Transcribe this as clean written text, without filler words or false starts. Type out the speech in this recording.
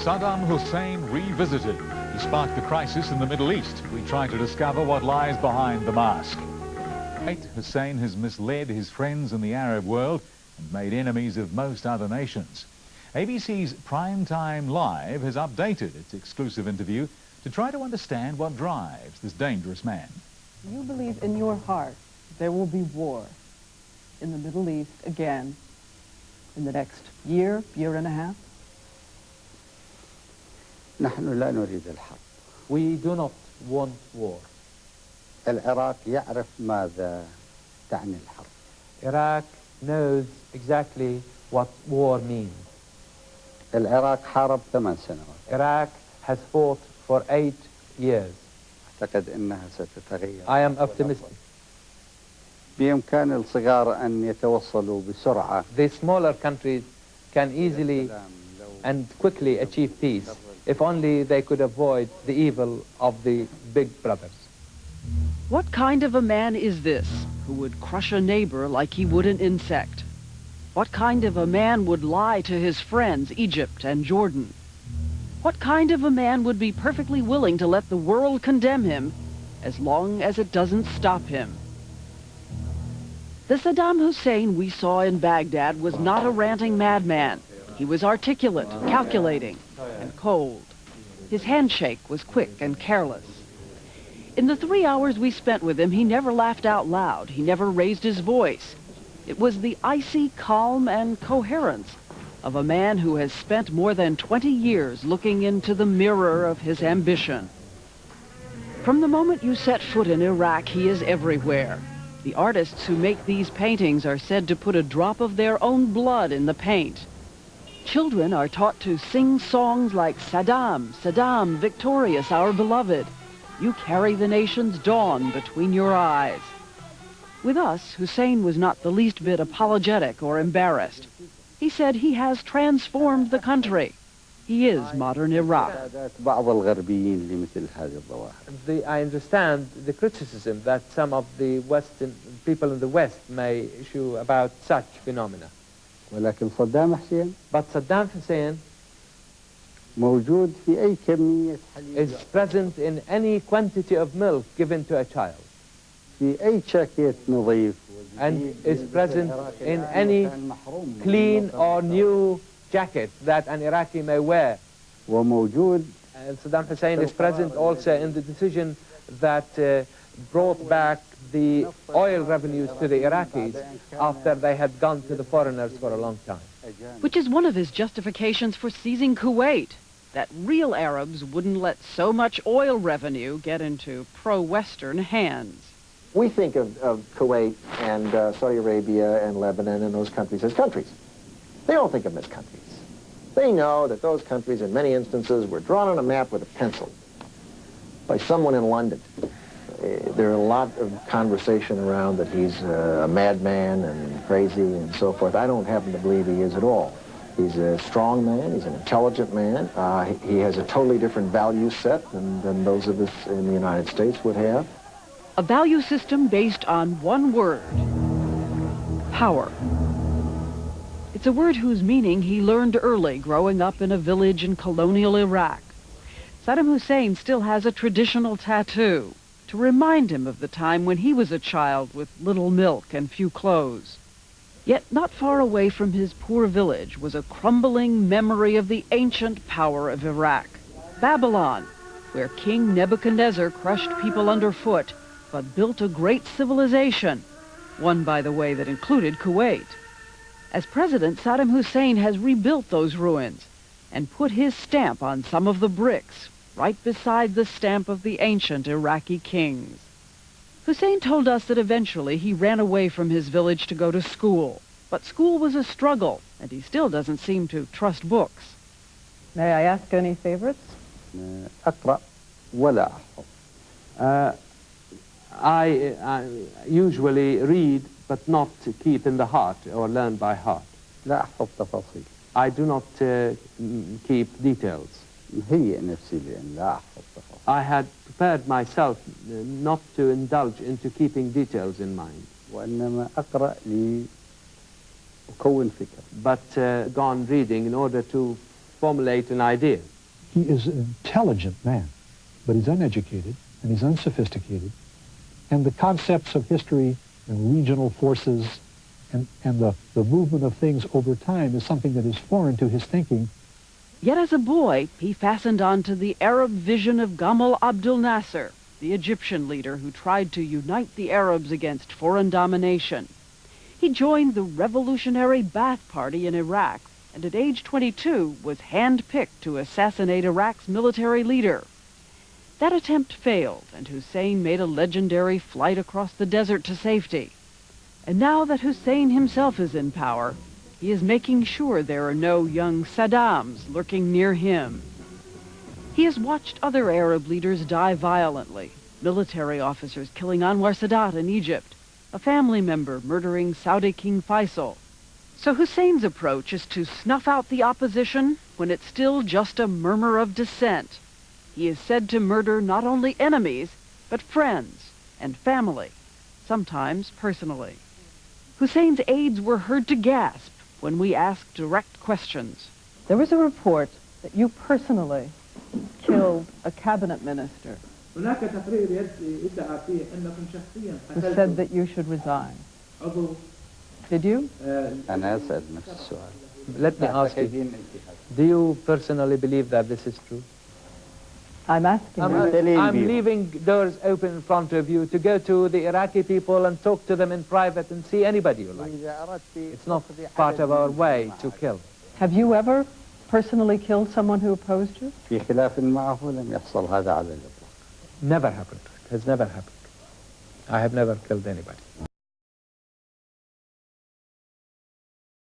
Saddam Hussein revisited. He sparked the crisis in the Middle East. We try to discover what lies behind the mask. Hussein has misled his friends in the Arab world and made enemies of most other nations. ABC's Primetime Live has updated its exclusive interview to try to understand what drives this dangerous man. You believe in your heart there will be war in the Middle East again in the next year, year and a half? نحن لا نريد الحرب. We do not want war. العراق يعرف ماذا تعني الحرب. Iraq knows exactly what war means. العراق حارب 8 سنوات. Iraq has fought for 8 years. أعتقد أنها ستتغير. I am optimistic. بإمكان الصغار أن يتوصلوا بسرعة. The smaller countries can easily and quickly achieve peace if only they could avoid the evil of the big brothers. What kind of a man is this who would crush a neighbor like he would an insect? What kind of a man would lie to his friends, Egypt and Jordan? What kind of a man would be perfectly willing to let the world condemn him as long as it doesn't stop him? The Saddam Hussein we saw in Baghdad was not a ranting madman. He was articulate, calculating, and cold. His handshake was quick and careless. In the 3 hours we spent with him, he never laughed out loud. He never raised his voice. It was the icy calm and coherence of a man who has spent more than 20 years looking into the mirror of his ambition. From the moment you set foot in Iraq, he is everywhere. The artists who make these paintings are said to put a drop of their own blood in the paint. Children are taught to sing songs like Saddam, Saddam, victorious, our beloved. You carry the nation's dawn between your eyes. With us, Hussein was not the least bit apologetic or embarrassed. He said he has transformed the country. He is modern Iraq. I understand the criticism that some of the Western people in the West may issue about such phenomena. ولكن صدام حسين But Saddam Hussein موجود في أي كمية حليب is present in any quantity of milk given to a child. في أي جاكيت نظيف And is present in any clean or new jacket that an Iraqi may wear. وموجود And Saddam Hussein is present also in the decision that brought back the oil revenues to the Iraqis after they had gone to the foreigners for a long time. Which is one of his justifications for seizing Kuwait, that real Arabs wouldn't let so much oil revenue get into pro-Western hands. We think of Kuwait and Saudi Arabia and Lebanon and those countries as countries. They don't think of them as countries. They know that those countries, in many instances, were drawn on a map with a pencil by someone in London. There are a lot of conversation around that he's a madman and crazy and so forth. I don't happen to believe he is at all. He's a strong man. He's an intelligent man. He has a totally different value set than those of us in the United States would have. A value system based on one word: power. It's a word whose meaning he learned early growing up in a village in colonial Iraq. Saddam Hussein still has a traditional tattoo to remind him of the time when he was a child with little milk and few clothes. Yet not far away from his poor village was a crumbling memory of the ancient power of Iraq, Babylon, where King Nebuchadnezzar crushed people underfoot but built a great civilization, one, by the way, that included Kuwait. As president, Saddam Hussein has rebuilt those ruins and put his stamp on some of the bricks, right beside the stamp of the ancient Iraqi kings. Hussein told us that eventually he ran away from his village to go to school, but school was a struggle, and he still doesn't seem to trust books. May I ask any favorites? أقرأ ولا أحفظ. I usually read, but not keep in the heart or learn by heart. لا أحفظ تفاصيل. I do not keep details. هي نفسي لأن لا أحفظ تفاصيل. I had prepared myself not to indulge into keeping details in mind. وإنما أقرأ لأكون فكرة. But gone reading in order to formulate an idea. He is an intelligent man, but he's uneducated and he's unsophisticated. And the concepts of history and regional forces and the movement of things over time is something that is foreign to his thinking. Yet as a boy, he fastened on to the Arab vision of Gamal Abdel Nasser, the Egyptian leader who tried to unite the Arabs against foreign domination. He joined the revolutionary Ba'ath Party in Iraq, and at age 22 was hand-picked to assassinate Iraq's military leader. That attempt failed, and Hussein made a legendary flight across the desert to safety. And now that Hussein himself is in power, he is making sure there are no young Saddams lurking near him. He has watched other Arab leaders die violently, military officers killing Anwar Sadat in Egypt, a family member murdering Saudi King Faisal. So Hussein's approach is to snuff out the opposition when it's still just a murmur of dissent. He is said to murder not only enemies, but friends and family, sometimes personally. Hussein's aides were heard to gasp when we asked direct questions. There was a report that you personally killed a cabinet minister who said that you should resign. Did you? أنا أسأل نفس السؤال. Let me ask you, do you personally believe that this is true? I'm asking I'm leaving doors open in front of you to go to the Iraqi people and talk to them in private and see anybody you like. It's not part of our way to kill. Have you ever personally killed someone who opposed you? في خلاف معه لم يحصل هذا على الإطلاق. Never happened. It has never happened. I have never killed anybody.